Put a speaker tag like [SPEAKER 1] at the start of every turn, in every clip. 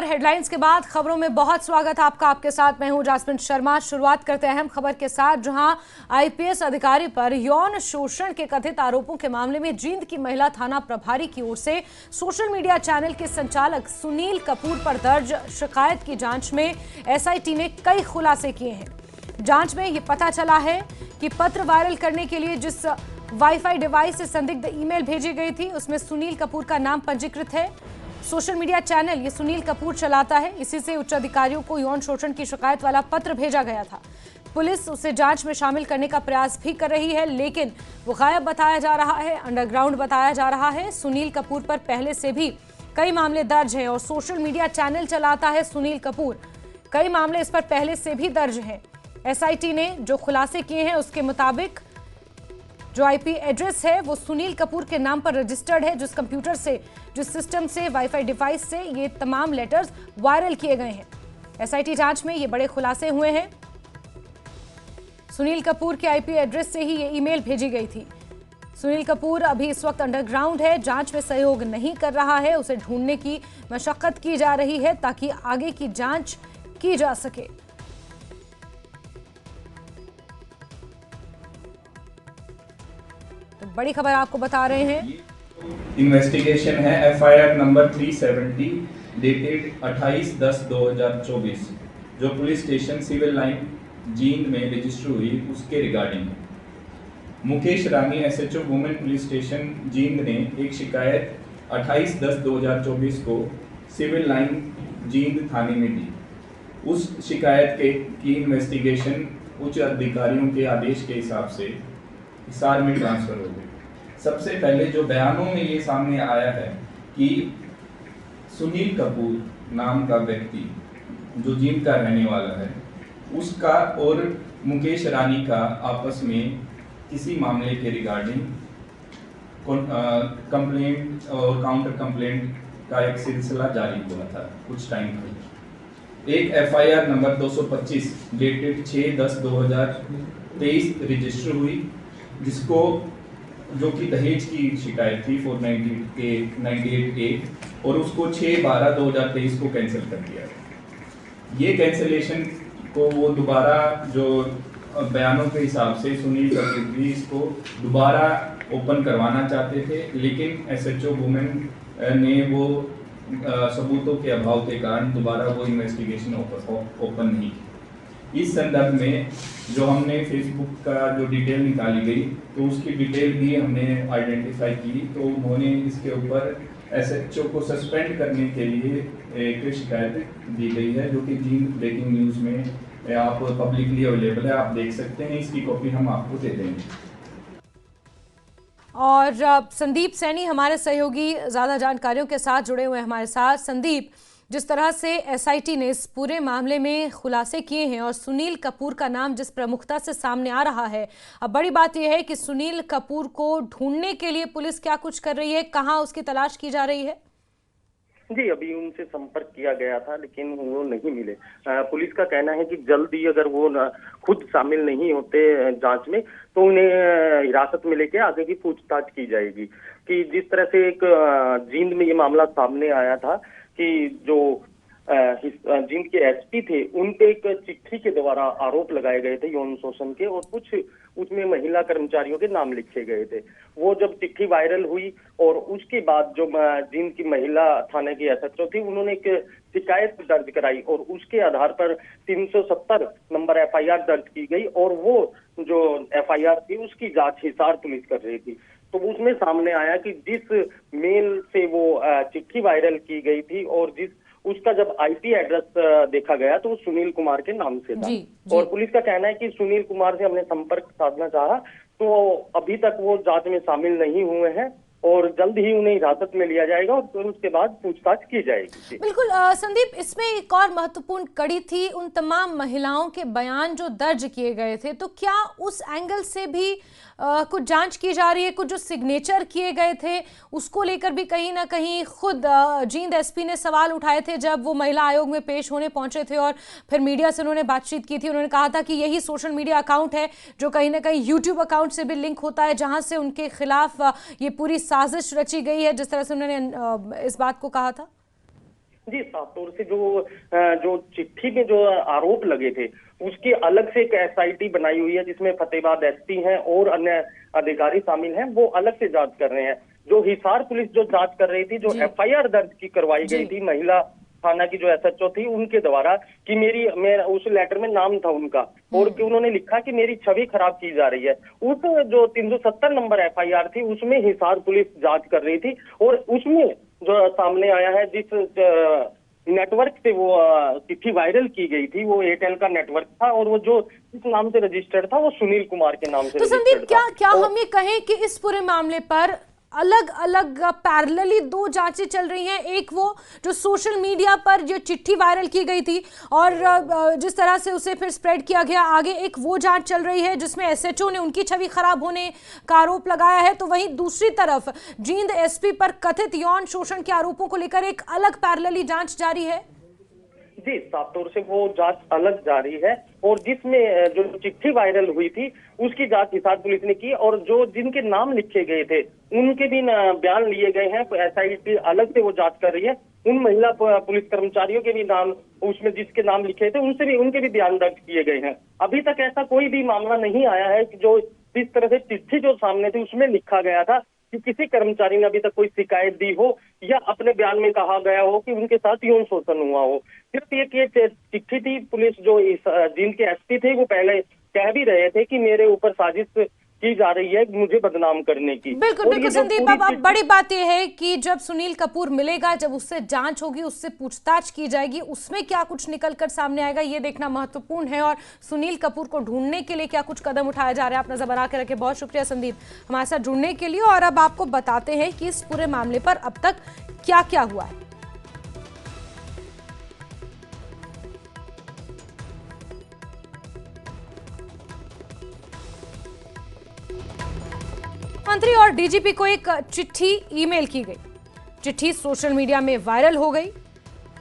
[SPEAKER 1] और हेडलाइंस के बाद खबरों में बहुत स्वागत आपका। आपके साथ मैं हूं जासमिन शर्मा। शुरुआत करते हैं अहम खबर के साथ, जहां आईपीएस अधिकारी पर यौन शोषण के कथित आरोपों के मामले में जींद की महिला थाना प्रभारी की ओर से सोशल मीडिया चैनल के संचालक सुनील कपूर पर दर्ज शिकायत की जांच में एसआईटी ने कई खुलासे किए हैं। जांच में ये पता चला है कि पत्र वायरल करने के लिए जिस वाईफाई डिवाइस से संदिग्ध ईमेल भेजी गई थी, उसमें सुनील कपूर का नाम पंजीकृत है। सोशल मीडिया चैनल ये सुनील कपूर चलाता है। इसी से उच्च अधिकारियों को यौन शोषण की शिकायत वाला पत्र भेजा गया था। पुलिस उसे जांच में शामिल करने का प्रयास भी कर रही है, लेकिन वो गायब बताया जा रहा है, अंडरग्राउंड बताया जा रहा है। सुनील कपूर पर पहले से भी कई मामले दर्ज हैं और सोशल मीडिया चैनल चलाता है सुनील कपूर। कई मामले इस पर पहले से भी दर्ज हैं। एसआईटी ने जो खुलासे किए हैं उसके मुताबिक जो आईपी एड्रेस है वो सुनील कपूर के नाम पर रजिस्टर्ड है। जिस कंप्यूटर से, जिस सिस्टम से, वाईफाई डिवाइस से ये तमाम लेटर्स वायरल किए गए हैं। एसआईटी जांच में ये बड़े खुलासे हुए हैं। सुनील कपूर के आईपी एड्रेस से ही ये ईमेल भेजी गई थी। सुनील कपूर अभी इस वक्त अंडरग्राउंड है, जांच में सहयोग नहीं कर रहा है। उसे ढूंढने की मशक्कत की जा रही है ताकि आगे की जांच की जा सके। बड़ी खबर आपको बता रहे हैं।
[SPEAKER 2] इन्वेस्टिगेशन है एफआईआर नंबर 370 डेटेड 28/10/2024 जो police station civil line Jind में रजिस्टर हुई उसके regarding. Mukesh Rani SHO women police station Jind ने एक शिकायत 28/10/2024 को सिविल लाइन जींद थाने में दी। उस शिकायत की इन्वेस्टिगेशन उच्च अधिकारियों के आदेश के हिसाब से हिसार में ट्रांसफर हो गई। सबसे पहले जो बयानों में ये सामने आया है कि सुनील कपूर नाम का व्यक्ति जो जींद का रहने वाला है, उसका और मुकेश रानी का आपस में किसी मामले के रिगार्डिंग कंप्लेंट और काउंटर कंप्लेंट का एक सिलसिला जारी हुआ था कुछ टाइम पहले। एक एफआईआर नंबर 225 डेटेड 6/10/2023 रजिस्टर हुई, जिसको जो कि दहेज की शिकायत थी 498A और उसको 6/12/2023 को कैंसिल कर दिया। ये कैंसिलेशन को वो दोबारा जो बयानों के हिसाब से सुनील कपूर भी इसको दोबारा ओपन करवाना चाहते थे, लेकिन एसएचओ वुमेन ने वो सबूतों के अभाव के कारण दोबारा वो इन्वेस्टिगेशन ओपन नहीं की। इस संदर्भ में जो हमने फेसबुक का जो डिटेल निकाली गई तो उसकी डिटेल भी हमने आइडेंटिफाई की, तो उन्होंने इसके ऊपर एसएचओ को सस्पेंड करने के लिए एक शिकायत दी गई है, जो कि जींद ब्रेकिंग न्यूज़ में आप पब्लिकली अवेलेबल है, आप देख सकते हैं। इसकी कॉपी हम आपको दे देंगे।
[SPEAKER 1] और संदीप सैनी हमारे सहयोगी ज़्यादा जानकारियों के साथ जुड़े हुए हैं हमारे साथ। संदीप, जिस तरह से एसआईटी ने इस पूरे मामले में खुलासे किए हैं और सुनील कपूर का नाम जिस प्रमुखता से सामने आ रहा है, अब बड़ी बात यह है कि सुनील कपूर को ढूंढने के लिए पुलिस क्या कुछ कर रही है, कहां उसकी तलाश की जा रही है?
[SPEAKER 3] जी, अभी उनसे संपर्क किया गया था लेकिन वो नहीं मिले। पुलिस का कहना है कि जल्दी अगर वो खुद शामिल नहीं होते जांच में तो उन्हें हिरासत में लेके आगे की पूछताछ की जाएगी। कि जिस तरह से एक जींद में ये मामला सामने आया था कि जो जींद के एसपी थे, उन पे एक चिट्ठी के द्वारा आरोप लगाए गए थे यौन शोषण के, और कुछ उसमें महिला कर्मचारियों के नाम लिखे गए थे। वो जब चिट्ठी वायरल हुई और उसके बाद जो जींद की महिला थाने की एसएचओ थी, उन्होंने एक शिकायत दर्ज कराई और उसके आधार पर 370 नंबर एफआईआर दर्ज की गई और वो जो एफआईआर थी उसकी जांच हिसार पुलिस कर रही थी। तो उसमें सामने आया कि जिस मेल से वो चिट्ठी वायरल की गई थी और उसका जब आईपी एड्रेस देखा गया तो वो सुनील कुमार के नाम से था। और पुलिस का कहना है कि सुनील कुमार से हमने संपर्क साधना चाहा तो अभी तक वो जांच में शामिल नहीं हुए हैं और जल्द ही उन्हें हिरासत में लिया जाएगा और फिर उसके बाद पूछताछ की जाएगी।
[SPEAKER 1] बिल्कुल संदीप, इसमें एक और महत्वपूर्ण कड़ी थी उन तमाम महिलाओं के बयान जो दर्ज किए गए थे, तो क्या उस एंगल से भी कुछ जांच की जा रही है? कुछ जो सिग्नेचर किए गए थे उसको लेकर भी कहीं ना कहीं खुद जींद एसपी ने सवाल उठाए थे जब वो महिला आयोग में पेश होने पहुंचे थे और फिर मीडिया से उन्होंने बातचीत की थी। उन्होंने कहा था कि यही सोशल मीडिया अकाउंट है जो कहीं ना कहीं यूट्यूब अकाउंट से भी लिंक होता है, जहां से उनके खिलाफ ये पूरी साजिश रची गई है, जिस तरह से उन्होंने इस बात को कहा था।
[SPEAKER 3] जी, साफ तौर से जो चिट्ठी में जो आरोप लगे थे उसकी अलग से एक एसआईटी बनाई हुई है, जिसमें फतेहाबाद एसपी हैं और अन्य अधिकारी शामिल हैं। वो अलग से जांच कर रहे हैं। जो हिसार पुलिस जो जांच कर रही थी, जो एफआईआर दर्ज करवाई गई थी महिला थाना की जो एसएचओ थी उनके द्वारा, कि मेरा उस लेटर में नाम था उनका और कि उन्होंने लिखा कि मेरी छवि खराब की जा रही है। उस जो 370 नंबर एफआईआर थी उसमें हिसार पुलिस जांच कर रही थी और उसमें जो सामने आया है, जिस नेटवर्क से वो चिट्ठी वायरल की गई थी वो एयरटेल का नेटवर्क था और वो जो इस नाम से रजिस्टर्ड था वो सुनील कुमार के नाम से
[SPEAKER 1] तो संदीप, क्या हम ये कहें कि इस पूरे मामले पर अलग अलग पैरेलली दो जांचें चल रही हैं? एक वो जो सोशल मीडिया पर जो चिट्ठी वायरल की गई थी और जिस तरह से उसे फिर स्प्रेड किया गया आगे, एक वो जांच चल रही है जिसमें एसएचओ ने उनकी छवि खराब होने का आरोप लगाया है, तो वहीं दूसरी तरफ जींद एसपी पर कथित यौन शोषण के आरोपों को लेकर एक अलग पैरेलली जांच जारी है।
[SPEAKER 3] जी, साफ तौर से वो जांच अलग जारी है और जिसमें जो चिट्ठी वायरल हुई थी उसकी जांच हिसार पुलिस ने की और जो जिनके नाम लिखे गए थे उनके भी बयान लिए गए हैं। एसआईटी अलग से वो जांच कर रही है। उन महिला पुलिस कर्मचारियों के भी नाम, उसमें जिसके नाम लिखे थे उनके भी बयान दर्ज किए गए हैं। अभी तक ऐसा कोई भी मामला नहीं आया है कि जो इस तरह से चिट्ठी जो सामने थी उसमें लिखा गया था कि किसी कर्मचारी ने अभी तक कोई शिकायत दी हो या अपने बयान में कहा गया हो कि उनके साथ यौन शोषण हुआ हो। सिर्फ ये चिट्ठी थी। पुलिस जो इस जींद के एसपी थे वो पहले कह भी रहे थे कि मेरे ऊपर साजिश की जा रही है मुझे बदनाम करने की।
[SPEAKER 1] बिल्कुल बिल्कुल संदीप, अब बड़ी बात यह है कि जब सुनील कपूर मिलेगा, जब उससे जांच होगी, उससे पूछताछ की जाएगी, उसमें क्या कुछ निकल कर सामने आएगा ये देखना महत्वपूर्ण है। और सुनील कपूर को ढूंढने के लिए क्या कुछ कदम उठाया जा रहा है, आप नजर बना के रखें। बहुत शुक्रिया संदीप हमारे साथ जुड़ने के लिए। और अब आपको बताते हैं कि इस पूरे मामले पर अब तक क्या क्या हुआ है। मंत्री और डीजीपी को एक चिट्ठी ईमेल की गई। चिट्ठी सोशल मीडिया में वायरल हो गई।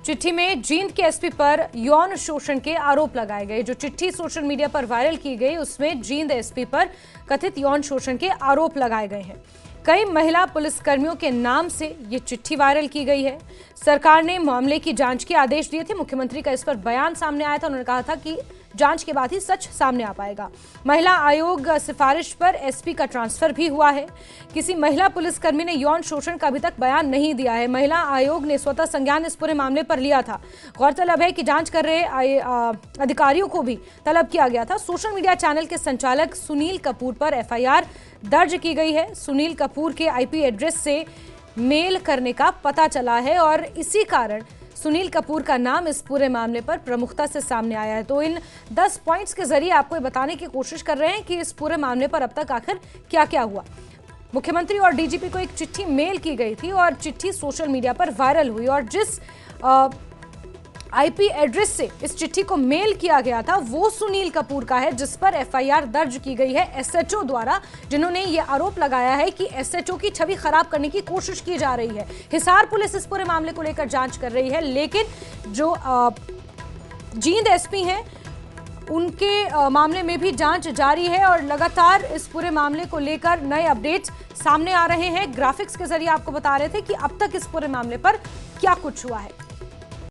[SPEAKER 1] चिट्ठी में जींद के एसपी पर यौन शोषण के आरोप लगाए गए। जो चिट्ठी सोशल मीडिया पर वायरल की गई उसमें जींद एसपी पर कथित यौन शोषण के आरोप लगाए गए हैं। कई महिला पुलिसकर्मियों के नाम से ये चिट्ठी वायरल की गई है। सरकार ने मामले की जांच के आदेश दिए थे। मुख्यमंत्री का इस पर बयान सामने आया था। उन्होंने कहा था कि जांच के बाद ही सच सामने आ पाएगा। महिला आयोग सिफारिश पर एसपी का ट्रांसफर भी हुआ है। किसी महिला पुलिसकर्मी ने यौन शोषण का अभी तक बयान नहीं दिया है। महिला आयोग ने स्वतः संज्ञान इस पूरे मामले पर लिया था। गौरतलब है कि जांच कर रहे अधिकारियों को भी तलब किया गया था। सोशल मीडिया चैनल के संचालक सुनील कपूर पर एफआईआर दर्ज की गई है। सुनील कपूर के आईपी एड्रेस से मेल करने का पता चला है और इसी कारण सुनील कपूर का नाम इस पूरे मामले पर प्रमुखता से सामने आया है। तो इन 10 पॉइंट्स के जरिए आपको बताने की कोशिश कर रहे हैं कि इस पूरे मामले पर अब तक आखिर क्या क्या हुआ। मुख्यमंत्री और डीजीपी को एक चिट्ठी मेल की गई थी और चिट्ठी सोशल मीडिया पर वायरल हुई और जिस आईपी एड्रेस से इस चिट्ठी को मेल किया गया था वो सुनील कपूर का है, जिस पर एफआईआर दर्ज की गई है एसएचओ द्वारा, जिन्होंने ये आरोप लगाया है कि एसएचओ की छवि खराब करने की कोशिश की जा रही है। हिसार पुलिस इस पूरे मामले को लेकर जांच कर रही है, लेकिन जो जींद एसपी हैं उनके मामले में भी जांच जारी है और लगातार इस पूरे मामले को लेकर नए अपडेट्स सामने आ रहे हैं। ग्राफिक्स के जरिए आपको बता रहे थे कि अब तक इस पूरे मामले पर क्या कुछ हुआ है।